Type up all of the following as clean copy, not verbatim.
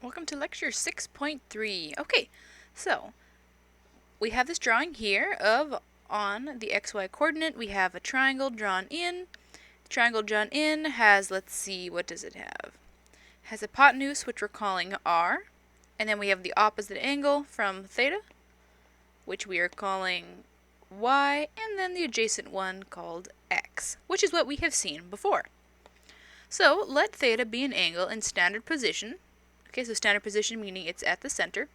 Welcome to lecture 6.3. Okay, so we have this drawing here of on the xy coordinate we have a triangle drawn in. The triangle drawn in has, let's see, what does it have? Has hypotenuse, which we're calling r, and then we have the opposite angle from theta, which we are calling y, and then the adjacent one called x, which is what we have seen before. So let theta be an angle in standard position. Okay, so standard position meaning it's at the center,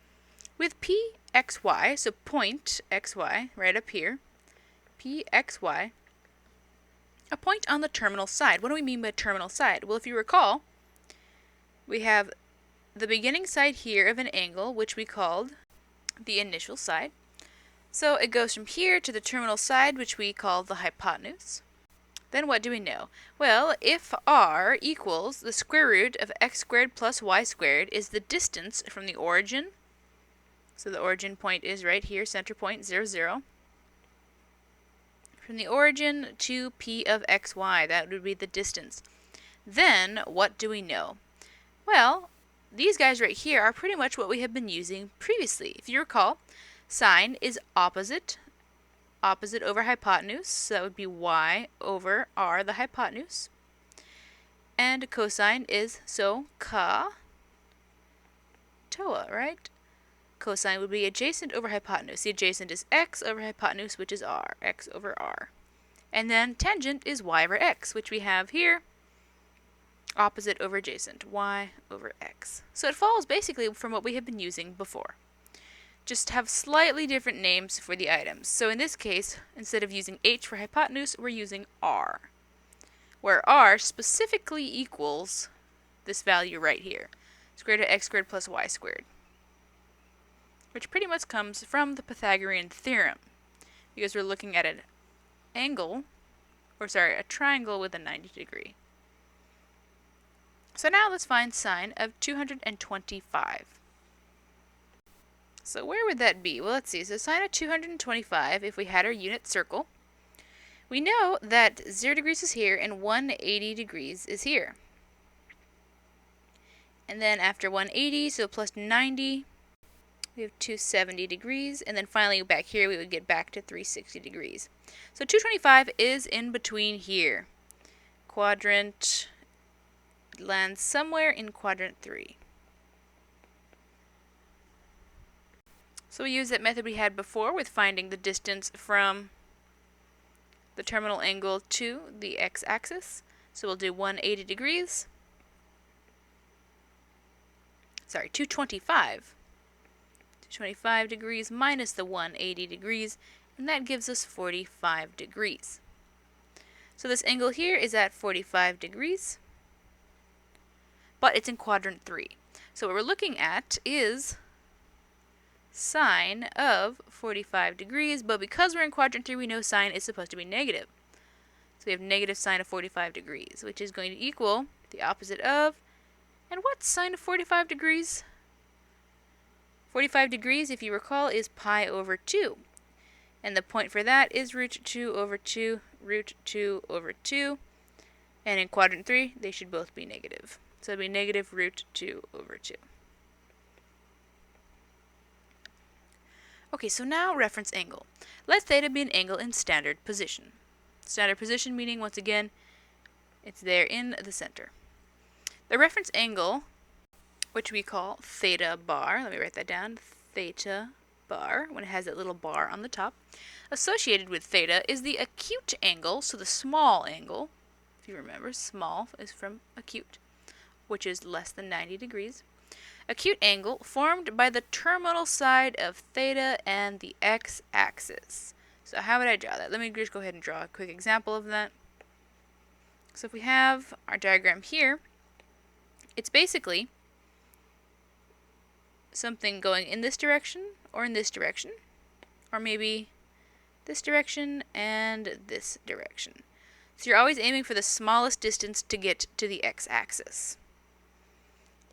with pxy, so point xy, right up here, pxy, a point on the terminal side. What do we mean by terminal side? Well, if you recall, we have the beginning side here of an angle, which we called the initial side. So it goes from here to the terminal side, which we call the hypotenuse. Then what do we know? Well, if r equals the square root of x squared plus y squared is the distance from the origin, so the origin point is right here, center point, 0, 0, from the origin to p of xy, that would be the distance. Then what do we know? Well, these guys right here are pretty much what we have been using previously. If you recall, sine is opposite over hypotenuse, so that would be y over r, the hypotenuse. And cosine is, so, ka toa, right? Cosine would be adjacent over hypotenuse. The adjacent is x over hypotenuse, which is r, x over r. And then tangent is y over x, which we have here, opposite over adjacent, y over x. So it follows basically from what we have been using before. Just have slightly different names for the items. So in this case, instead of using h for hypotenuse, we're using r, where r specifically equals this value right here, square root of x squared plus y squared, which pretty much comes from the Pythagorean Theorem, because we're looking at an angle, a triangle with a 90 degree. So now let's find sine of 225. So where would that be? Well, let's see. So sine of 225, if we had our unit circle, we know that 0 degrees is here and 180 degrees is here. And then after 180, so plus 90, we have 270 degrees. And then finally back here, we would get back to 360 degrees. So 225 is in between here. Quadrant lands somewhere in quadrant 3. So we use that method we had before with finding the distance from the terminal angle to the x-axis. So we'll do 180 degrees. 225. 225 degrees minus the 180 degrees, and that gives us 45 degrees. So this angle here is at 45 degrees, but it's in quadrant 3. So what we're looking at is sine of 45 degrees, but because we're in quadrant 3, we know sine is supposed to be negative. So we have negative sine of 45 degrees, which is going to equal the opposite of, and what's sine of 45 degrees? 45 degrees, if you recall, is pi over 2. And the point for that is root 2 over 2, root 2 over 2. And in quadrant 3, they should both be negative. So it'll be negative root 2 over 2. Okay, so now reference angle. Let theta be an angle in standard position. Standard position meaning, once again, it's there in the center. The reference angle, which we call theta bar, let me write that down, theta bar, when it has that little bar on the top, associated with theta is the acute angle, so the small angle, if you remember, small is from acute, which is less than 90 degrees. Acute angle formed by the terminal side of theta and the x-axis. So how would I draw that? Let me just go ahead and draw a quick example of that. So if we have our diagram here, it's basically something going in this direction or in this direction, or maybe this direction and this direction. So you're always aiming for the smallest distance to get to the x-axis.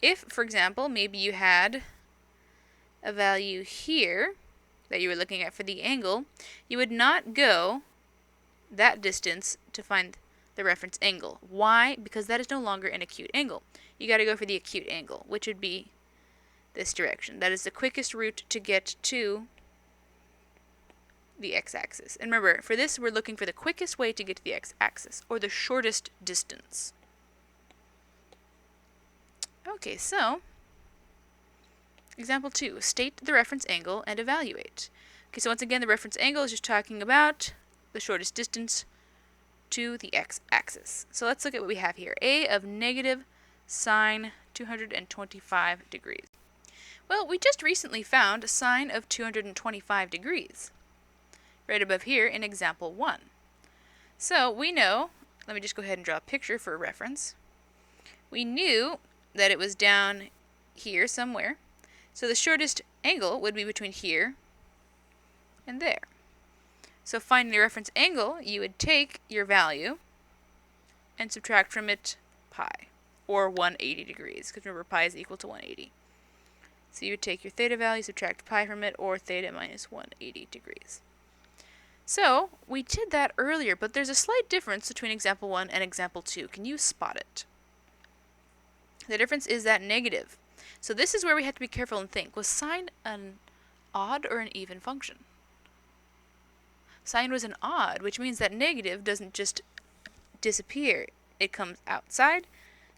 If, for example, maybe you had a value here that you were looking at for the angle, you would not go that distance to find the reference angle. Why? Because that is no longer an acute angle. You got to go for the acute angle, which would be this direction. That is the quickest route to get to the x-axis. And remember, for this, we're looking for the quickest way to get to the x-axis, or the shortest distance. Okay, so, example 2, state the reference angle and evaluate. Okay, so once again, the reference angle is just talking about the shortest distance to the x-axis. So let's look at what we have here. A of negative sine 225 degrees. Well, we just recently found sine of 225 degrees, right above here in example 1. So we know, let me just go ahead and draw a picture for reference. We knew that it was down here somewhere. So the shortest angle would be between here and there. So finding the reference angle, you would take your value and subtract from it pi, or 180 degrees, because remember pi is equal to 180. So you would take your theta value, subtract pi from it, or theta minus 180 degrees. So we did that earlier, but there's a slight difference between example 1 and example 2. Can you spot it? The difference is that negative. So this is where we have to be careful and think. Was sine an odd or an even function? Sine was an odd, which means that negative doesn't just disappear. It comes outside.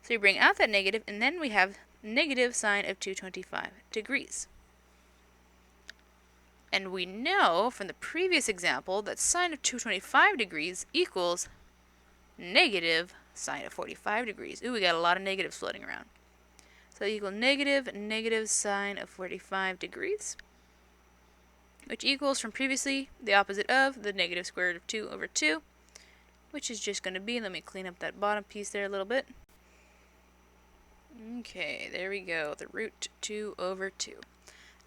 So we bring out that negative, and then we have negative sine of 225 degrees. And we know from the previous example that sine of 225 degrees equals negative sine of 45 degrees. Ooh, we got a lot of negatives floating around. So equal negative sine of 45 degrees, which equals from previously the opposite of the negative square root of 2 over 2, which is just going to be, let me clean up that bottom piece there a little bit. Okay, there we go, the root 2 over 2.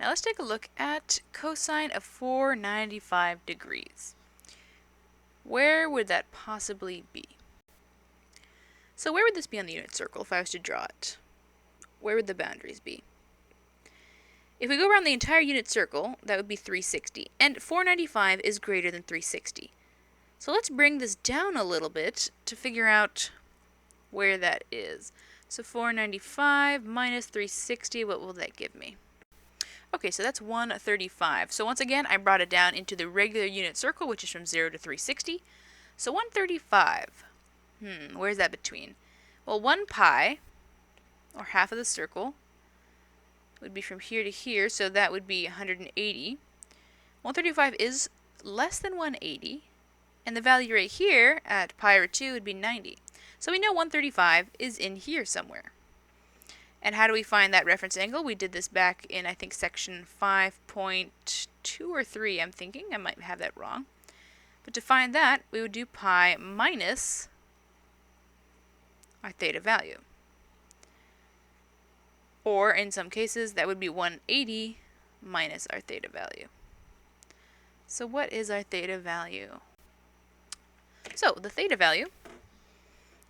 Now let's take a look at cosine of 495 degrees. Where would that possibly be? So where would this be on the unit circle if I was to draw it? Where would the boundaries be? If we go around the entire unit circle, that would be 360, and 495 is greater than 360. So let's bring this down a little bit to figure out where that is. So 495 minus 360, what will that give me? Okay, so that's 135. So once again, I brought it down into the regular unit circle, which is from 0 to 360. So 135, where's that between? Well, 1 pi, or half of the circle, would be from here to here, so that would be 180. 135 is less than 180, and the value right here at pi over 2 would be 90. So we know 135 is in here somewhere. And how do we find that reference angle? We did this back in, I think, section 5.2 or 3, I'm thinking. I might have that wrong. But to find that, we would do pi minus our theta value. Or, in some cases, that would be 180 minus our theta value. So what is our theta value? So the theta value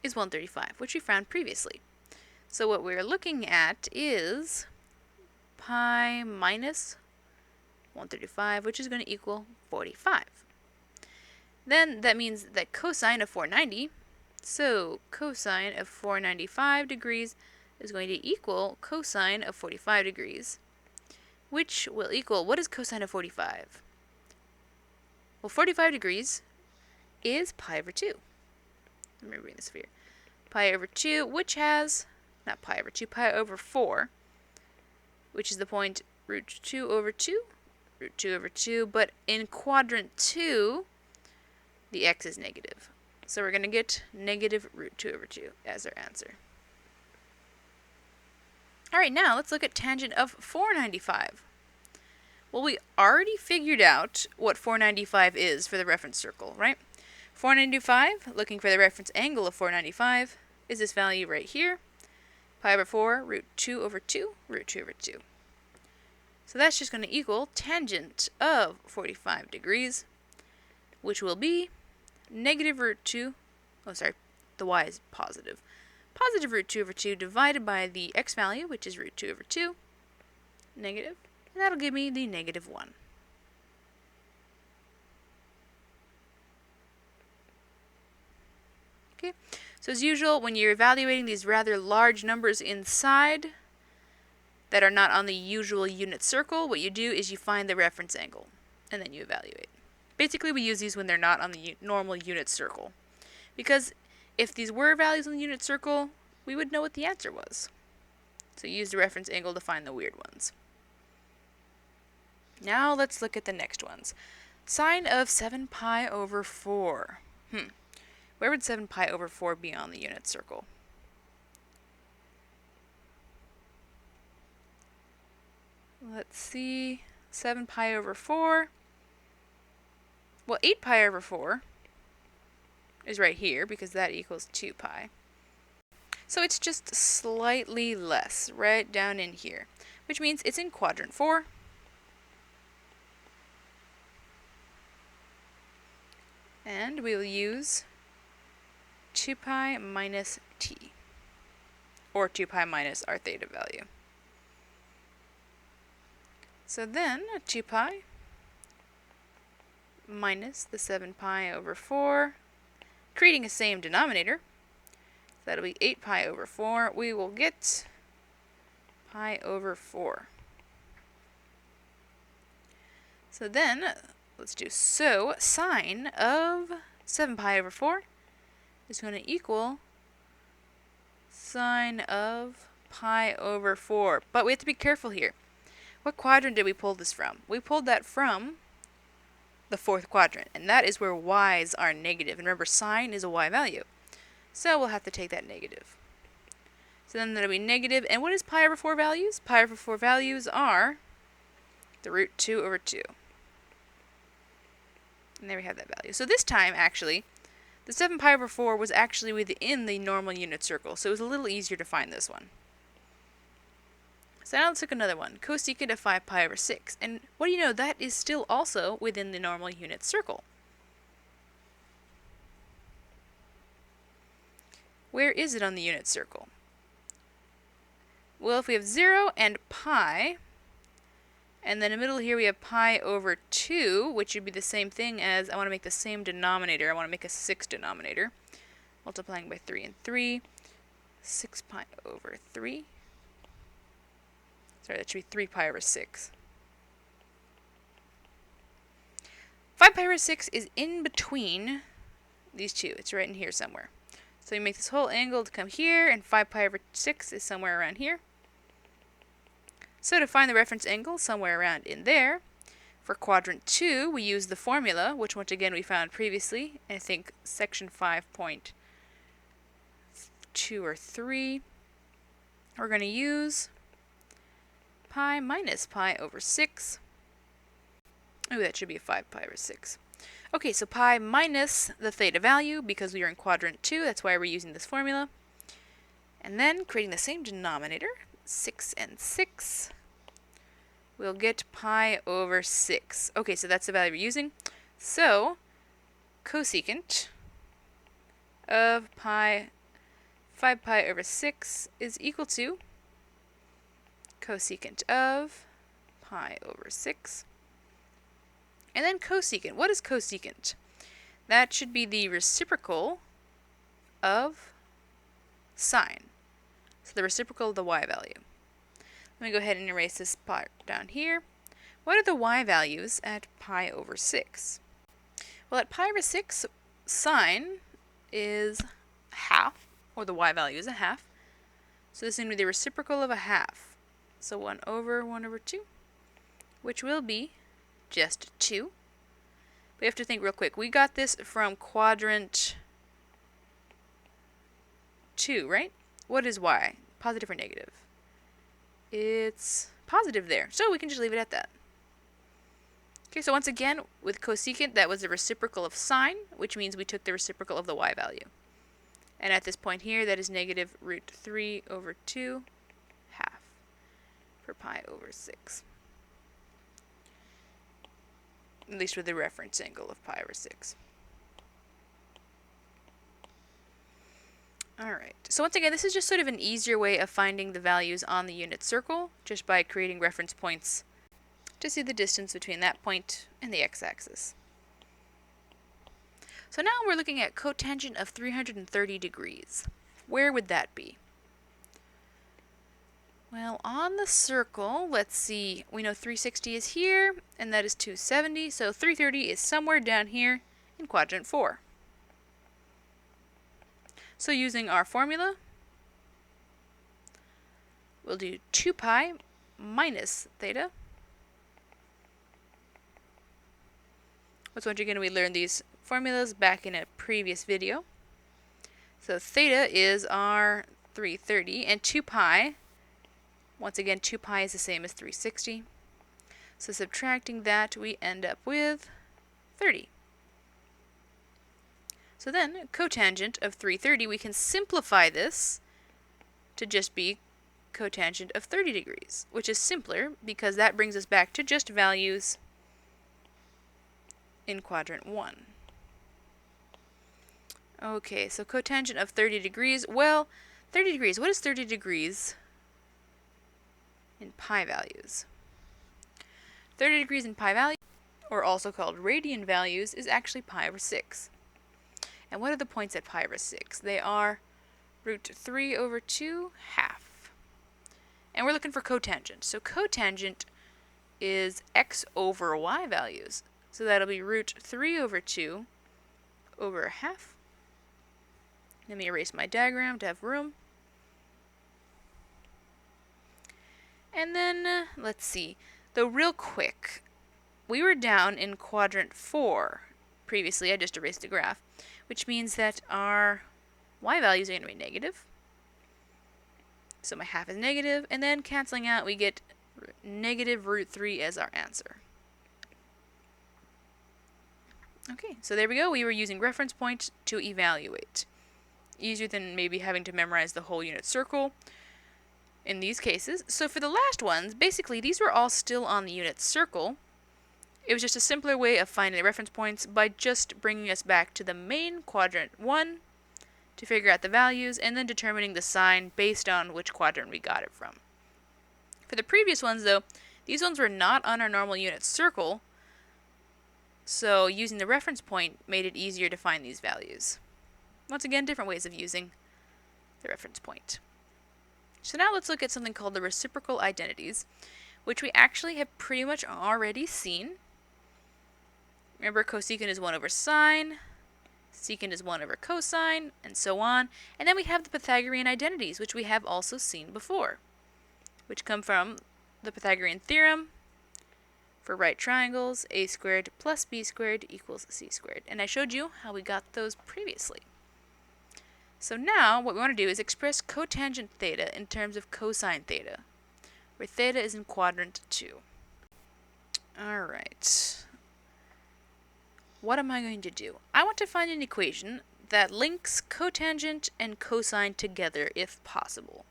is 135, which we found previously. So what we're looking at is pi minus 135, which is going to equal 45. Then that means that cosine of 490, so cosine of 495 degrees is going to equal cosine of 45 degrees, which will equal, what is cosine of 45? Well, 45 degrees is pi over 2. Let me bring this over here. Pi over 2, which has, not pi over 2, pi over 4, which is the point root 2 over 2, root 2 over 2, but in quadrant 2, the x is negative. So we're going to get negative root 2 over 2 as our answer. Alright, now let's look at tangent of 495. Well, we already figured out what 495 is for the reference circle, right? 495, looking for the reference angle of 495, is this value right here. Pi over 4, root 2 over 2, root 2 over 2. So that's just going to equal tangent of 45 degrees, which will be negative root 2, the y is positive. Positive root 2 over 2 divided by the x value, which is root 2 over 2, negative, and that'll give me the negative 1. Okay, so as usual, when you're evaluating these rather large numbers inside that are not on the usual unit circle, what you do is you find the reference angle, and then you evaluate. Basically, we use these when they're not on the normal unit circle. Because if these were values on the unit circle, we would know what the answer was. So you use the reference angle to find the weird ones. Now let's look at the next ones. Sine of 7 pi over 4. Where would 7 pi over 4 be on the unit circle? Let's see. 7 pi over 4. Well, 8 pi over 4 is right here because that equals 2 pi. So it's just slightly less, right down in here, which means it's in quadrant 4. And we will use 2 pi minus t, or 2 pi minus our theta value. So then 2 pi minus the 7 pi over 4, creating a same denominator. So that'll be 8 pi over 4. We will get pi over 4. So then, let's do sine of 7 pi over 4 is going to equal sine of pi over 4. But we have to be careful here. What quadrant did we pull this from? We pulled that from the fourth quadrant, and that is where y's are negative. And remember, sine is a y value. So we'll have to take that negative. So then that'll be negative. And what is pi over 4 values? Pi over 4 values are the root 2 over 2. And there we have that value. So this time, actually, the 7 pi over 4 was actually within the normal unit circle, so it was a little easier to find this one. So now let's look at another one, cosecant of 5 pi over 6. And what do you know, that is still also within the normal unit circle. Where is it on the unit circle? Well, if we have 0 and pi, and then in the middle here we have pi over 2, which would be the same thing as, I want to make the same denominator. I want to make a 6 denominator. Multiplying by 3 and 3. 6 pi over 3. Sorry, that should be 3 pi over 6. 5 pi over 6 is in between these two. It's right in here somewhere. So you make this whole angle to come here, and 5 pi over 6 is somewhere around here. So to find the reference angle, somewhere around in there, for quadrant 2, we use the formula, which once again we found previously, I think section 5.2 or 3. We're going to use pi minus pi over 6. Oh, that should be a 5 pi over 6. Okay, so pi minus the theta value, because we are in quadrant 2, that's why we're using this formula. And then, creating the same denominator, 6 and 6, we'll get pi over 6. Okay, so that's the value we're using. So, cosecant of 5 pi over 6 is equal to cosecant of pi over 6. And then cosecant. What is cosecant? That should be the reciprocal of sine. So the reciprocal of the y value. Let me go ahead and erase this part down here. What are the y values at pi over 6? Well, at pi over 6, sine is half, or the y value is a half. So this is going to be the reciprocal of a half. So 1 over 2, which will be just 2. We have to think real quick. We got this from quadrant 2, right? What is y? Positive or negative? It's positive there, so we can just leave it at that. Okay, so once again, with cosecant, that was the reciprocal of sine, which means we took the reciprocal of the y value. And at this point here, that is negative root 3 over 2 half for pi over 6. At least with the reference angle of pi over 6. Alright, so once again, this is just sort of an easier way of finding the values on the unit circle, just by creating reference points to see the distance between that point and the x-axis. So now we're looking at cotangent of 330 degrees. Where would that be? Well, on on the circle, let's see, we know 360 is here, and that is 270, so 330 is somewhere down here in quadrant 4. So using our formula, we'll do 2 pi minus theta. Once again, we learned these formulas back in a previous video. So theta is our 330, and 2 pi, once again, 2 pi is the same as 360. So subtracting that, we end up with 30. So then, cotangent of 330, we can simplify this to just be cotangent of 30 degrees, which is simpler because that brings us back to just values in quadrant 1. Okay, so cotangent of 30 degrees, well, 30 degrees, what is 30 degrees in pi values? 30 degrees in pi values, or also called radian values, is actually pi over 6. And what are the points at pi over 6? They are root 3 over 2 half. And we're looking for cotangent. So cotangent is x over y values. So that'll be root 3 over 2 over a half. Let me erase my diagram to have room. And then, let's see. Though real quick, we were down in quadrant 4 previously. I just erased the graph, which means that our y values are going to be negative. So my half is negative, and then canceling out, we get negative root 3 as our answer. Okay, so there we go. We were using reference points to evaluate. Easier than maybe having to memorize the whole unit circle in these cases. So for the last ones, basically these were all still on the unit circle. It was just a simpler way of finding the reference points by just bringing us back to the main quadrant 1 to figure out the values and then determining the sign based on which quadrant we got it from. For the previous ones though, these ones were not on our normal unit circle, so using the reference point made it easier to find these values. Once again, different ways of using the reference point. So now let's look at something called the reciprocal identities, which we actually have pretty much already seen. Remember, cosecant is 1 over sine, secant is 1 over cosine, and so on. And then we have the Pythagorean identities, which we have also seen before, which come from the Pythagorean Theorem for right triangles, a squared plus b squared equals c squared. And I showed you how we got those previously. So now what we want to do is express cotangent theta in terms of cosine theta, where theta is in quadrant 2. Alright. What am I going to do? I want to find an equation that links cotangent and cosine together if possible.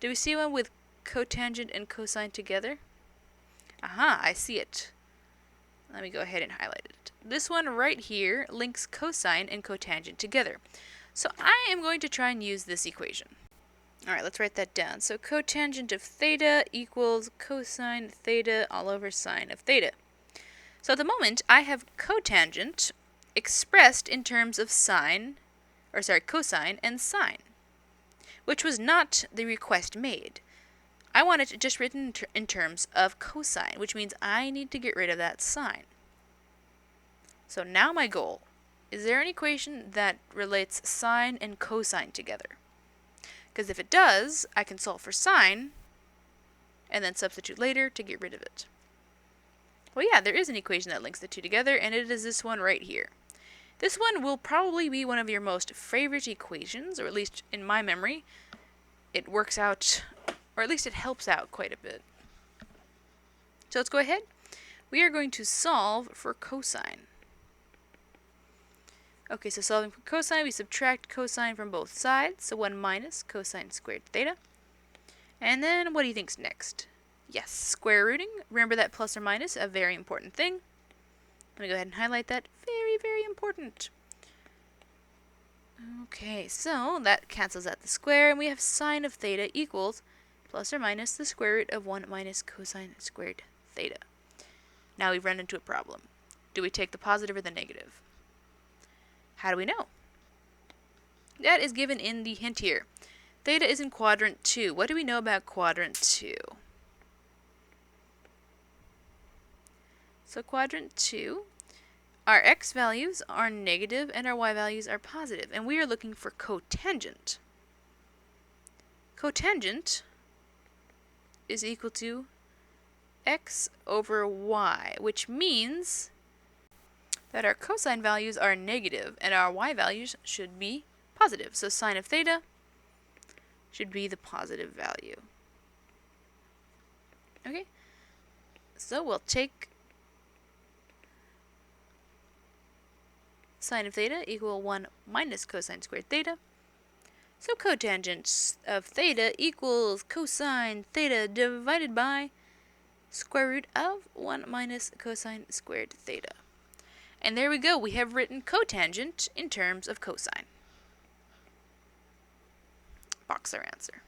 Do we see one with cotangent and cosine together? Aha, I see it. Let me go ahead and highlight it. This one right here links cosine and cotangent together. So I am going to try and use this equation. Alright, let's write that down. So cotangent of theta equals cosine theta all over sine of theta. So at the moment, I have cotangent expressed in terms of cosine and sine, which was not the request made. I want it just written in terms of cosine, which means I need to get rid of that sine. So now my goal, is there an equation that relates sine and cosine together? Because if it does, I can solve for sine and then substitute later to get rid of it. Well, yeah, there is an equation that links the two together, and it is this one right here. This one will probably be one of your most favorite equations, or at least in my memory, it works out, or at least it helps out quite a bit. So let's go ahead. We are going to solve for cosine. Okay, so solving for cosine, we subtract cosine from both sides, so 1 minus cosine squared theta. And then, what do you think's next? Yes, square rooting. Remember that plus or minus, a very important thing. Let me go ahead and highlight that. Very, very important. Okay, so that cancels out the square, and we have sine of theta equals plus or minus the square root of 1 minus cosine squared theta. Now we've run into a problem. Do we take the positive or the negative? How do we know? That is given in the hint here. Theta is in quadrant 2. What do we know about quadrant 2? So quadrant 2, our x values are negative and our y values are positive, and we are looking for cotangent. Cotangent is equal to x over y, which means that our cosine values are negative and our y values should be positive. So sine of theta should be the positive value. Okay, so we'll take sine of theta equal 1 minus cosine squared theta. So cotangent of theta equals cosine theta divided by square root of 1 minus cosine squared theta. And there we go, we have written cotangent in terms of cosine. Box our answer.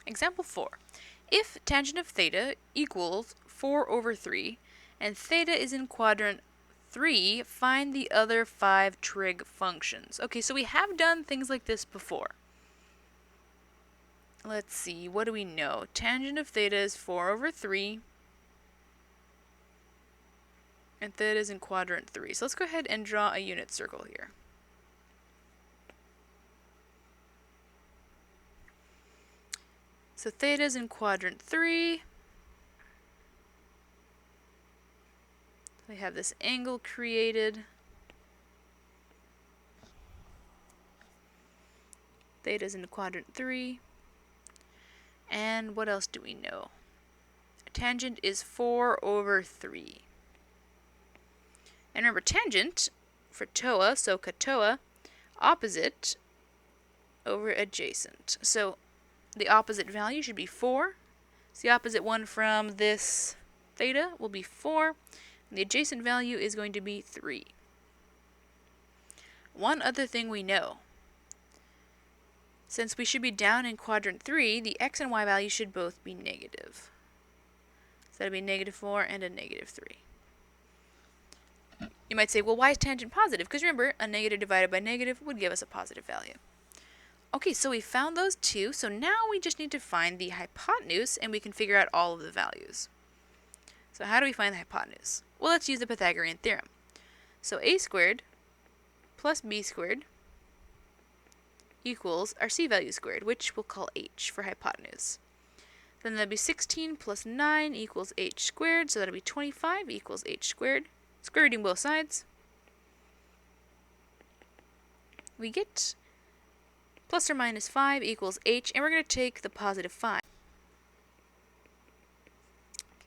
Example 4. If tangent of theta equals 4 over 3, and theta is in quadrant 3, find the other 5 trig functions. Okay, so we have done things like this before. Let's see, what do we know? Tangent of theta is 4 over 3, and theta is in quadrant 3. So let's go ahead and draw a unit circle here. So theta is in quadrant 3. We have this angle created. Theta is in quadrant 3. And what else do we know? Tangent is 4 over 3. And remember, tangent for TOA, so COTOA, opposite over adjacent. So the opposite value should be 4. So the opposite one from this theta will be 4. And the adjacent value is going to be 3. One other thing we know. Since we should be down in quadrant 3, the x and y values should both be negative. So that would be negative 4 and a negative 3. You might say, well, why is tangent positive? Because remember, a negative divided by negative would give us a positive value. Okay, so we found those two, so now we just need to find the hypotenuse, and we can figure out all of the values. So how do we find the hypotenuse? Well, let's use the Pythagorean Theorem. So a squared plus b squared equals our c value squared, which we'll call h for hypotenuse. Then that'll be 16 plus 9 equals h squared, so that'll be 25 equals h squared. Square rooting both sides. We get plus or minus 5 equals h, and we're going to take the positive 5.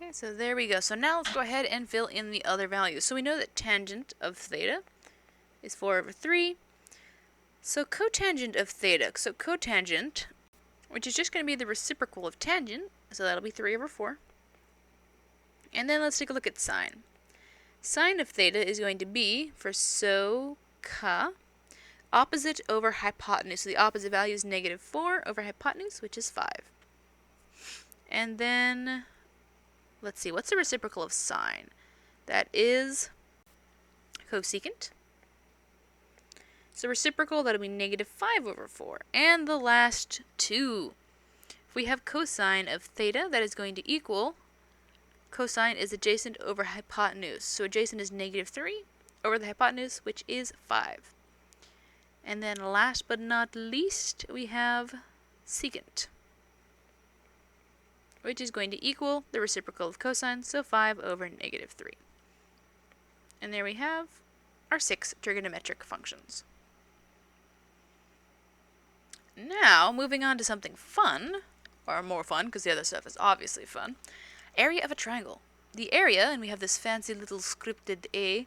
Okay, so there we go. So now let's go ahead and fill in the other values. So we know that tangent of theta is 4 over 3. So cotangent of theta, so cotangent, which is just going to be the reciprocal of tangent, so that'll be 3 over 4. And then let's take a look at sine. Sine of theta is going to be, for ca, opposite over hypotenuse. So the opposite value is negative 4 over hypotenuse, which is 5. And then, let's see, what's the reciprocal of sine? That is cosecant. So reciprocal, that'll be negative 5 over 4. And the last two. If we have cosine of theta, that is going to equal, cosine is adjacent over hypotenuse. So adjacent is negative 3 over the hypotenuse, which is 5. And then last but not least, we have secant, which is going to equal the reciprocal of cosine, so 5 over negative 3. And there we have our 6 trigonometric functions. Now, moving on to something fun, or more fun, because the other stuff is obviously fun. Area of a triangle. The area, and we have this fancy little scripted A,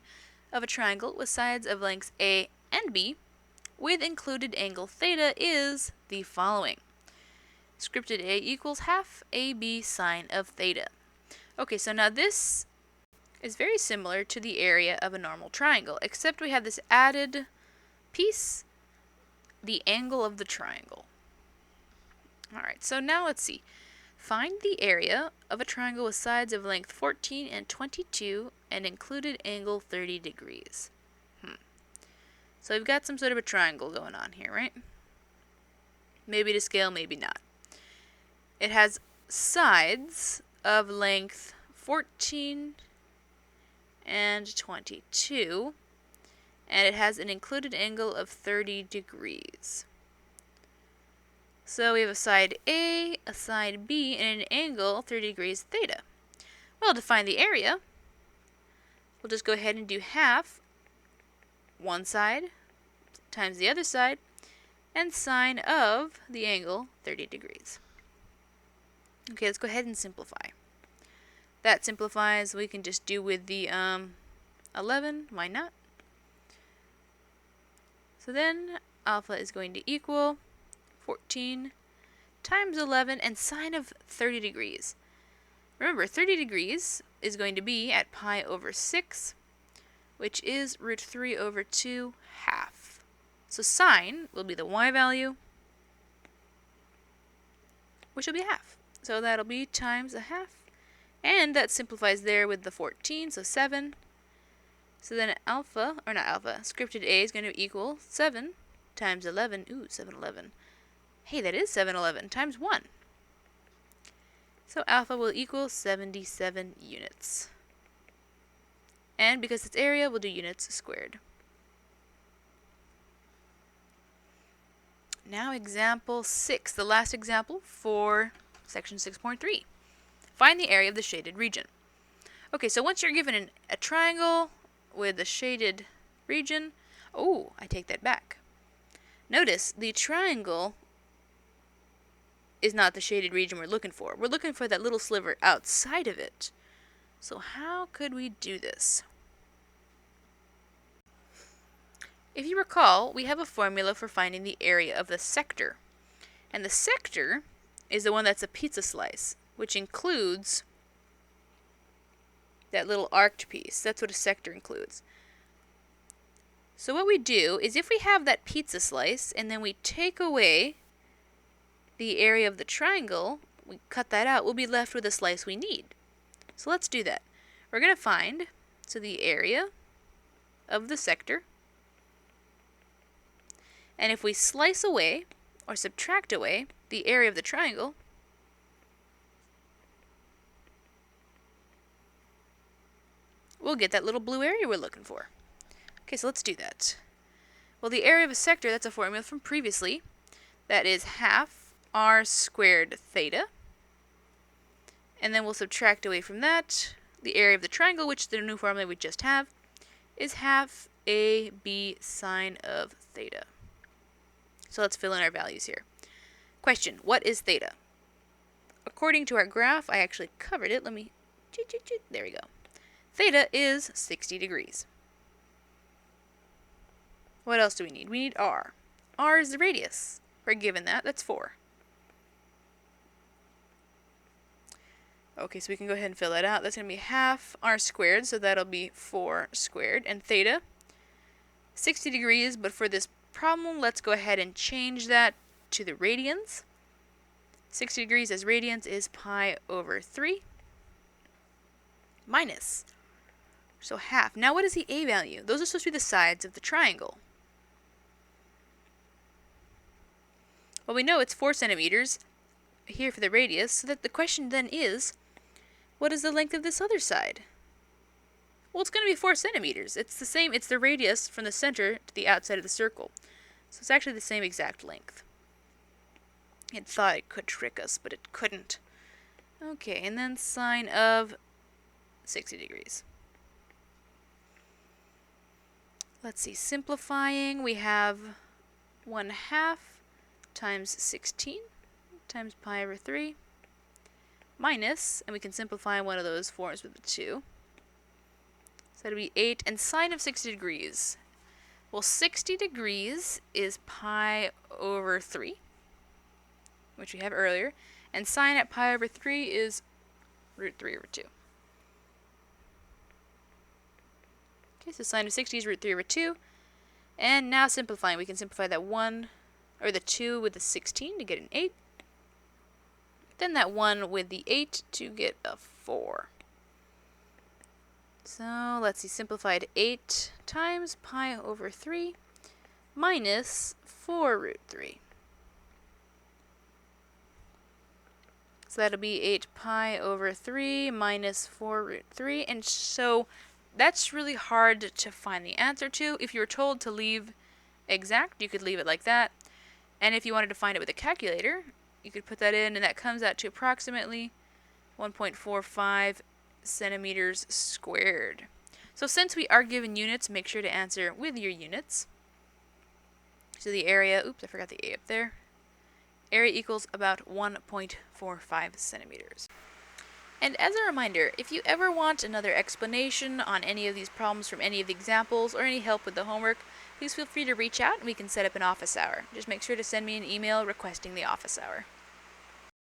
of a triangle with sides of lengths A and B, with included angle theta, is the following. Scripted A equals half AB sine of theta. Okay, so now this is very similar to the area of a normal triangle, except we have this added piece, the angle of the triangle. Alright, so now let's see. Find the area of a triangle with sides of length 14 and 22 and included angle 30 degrees. So we've got some sort of a triangle going on here, right? Maybe to scale, maybe not. It has sides of length 14 and 22, and it has an included angle of 30 degrees. So we have a side A, a side B, and an angle 30 degrees theta. Well, to find the area, we'll just go ahead and do half one side times the other side and sine of the angle 30 degrees. Okay, let's go ahead and simplify. That simplifies. We can just do with the 11. Why not? So then alpha is going to equal 14 times 11 and sine of 30 degrees. Remember, 30 degrees is going to be at pi over 6, which is root 3 over 2 half. So sine will be the y value, which will be half. So that'll be times a half. And that simplifies there with the 14, so 7. So then alpha, or not alpha, scripted A is going to equal 7 times 11. Ooh, 711. Hey, that is 711 times 1. So alpha will equal 77 units. And because it's area, we'll do units squared. Now example 6, the last example for section 6.3. Find the area of the shaded region. Okay, so once you're given a triangle with the shaded region, oh, I take that back. Notice the triangle is not the shaded region we're looking for. We're looking for that little sliver outside of it. So how could we do this? If you recall, we have a formula for finding the area of the sector. And the sector is the one that's a pizza slice, which includes that little arced piece. That's what a sector includes. So what we do is if we have that pizza slice and then we take away the area of the triangle, we cut that out, we'll be left with the slice we need. So let's do that. We're going to find the area of the sector. And if we slice away or subtract away the area of the triangle, we'll get that little blue area we're looking for. Okay, so let's do that. Well, the area of a sector, that's a formula from previously. That is half r squared theta. And then we'll subtract away from that the area of the triangle, which the new formula we just have, is half AB sine of theta. So let's fill in our values here. Question, what is theta? According to our graph, I actually covered it. Let me, there we go. Theta is 60 degrees. What else do we need? We need r. R is the radius. We're given that. That's 4. Okay, so we can go ahead and fill that out. That's going to be half r squared, so that'll be 4 squared. And theta, 60 degrees, but for this problem, let's go ahead and change that to the radians. 60 degrees as radians is pi over 3 minus, so half. Now what is the a value? Those are supposed to be the sides of the triangle. Well, we know it's 4 centimeters here for the radius, so that the question then is, what is the length of this other side? Well, it's going to be 4 centimeters. It's the same, it's the radius from the center to the outside of the circle. So it's actually the same exact length. It thought it could trick us, but it couldn't. Okay, and then sine of 60 degrees. Let's see, simplifying, we have 1/2 times 16 times pi over 3 minus, and we can simplify one of those forms with the 2. So that'll be 8, and sine of 60 degrees. Well, 60 degrees is pi over 3, which we have earlier, and sine at pi over 3 is root 3 over 2. Okay, so sine of 60 is root 3 over 2, and now simplifying, we can simplify that 1, or the 2 with the 16 to get an 8, then that 1 with the 8 to get a 4. So let's see, simplified 8 times pi over 3 minus 4 root 3. So that'll be 8 pi over 3 minus 4 root 3. And so that's really hard to find the answer to. If you were told to leave exact, you could leave it like that. And if you wanted to find it with a calculator, you could put that in, and that comes out to approximately 1.45 centimeters squared. So since we are given units, make sure to answer with your units. So the area, oops, I forgot the A up there. Area equals about 1.45 centimeters. And as a reminder, if you ever want another explanation on any of these problems from any of the examples or any help with the homework, please feel free to reach out and we can set up an office hour. Just make sure to send me an email requesting the office hour.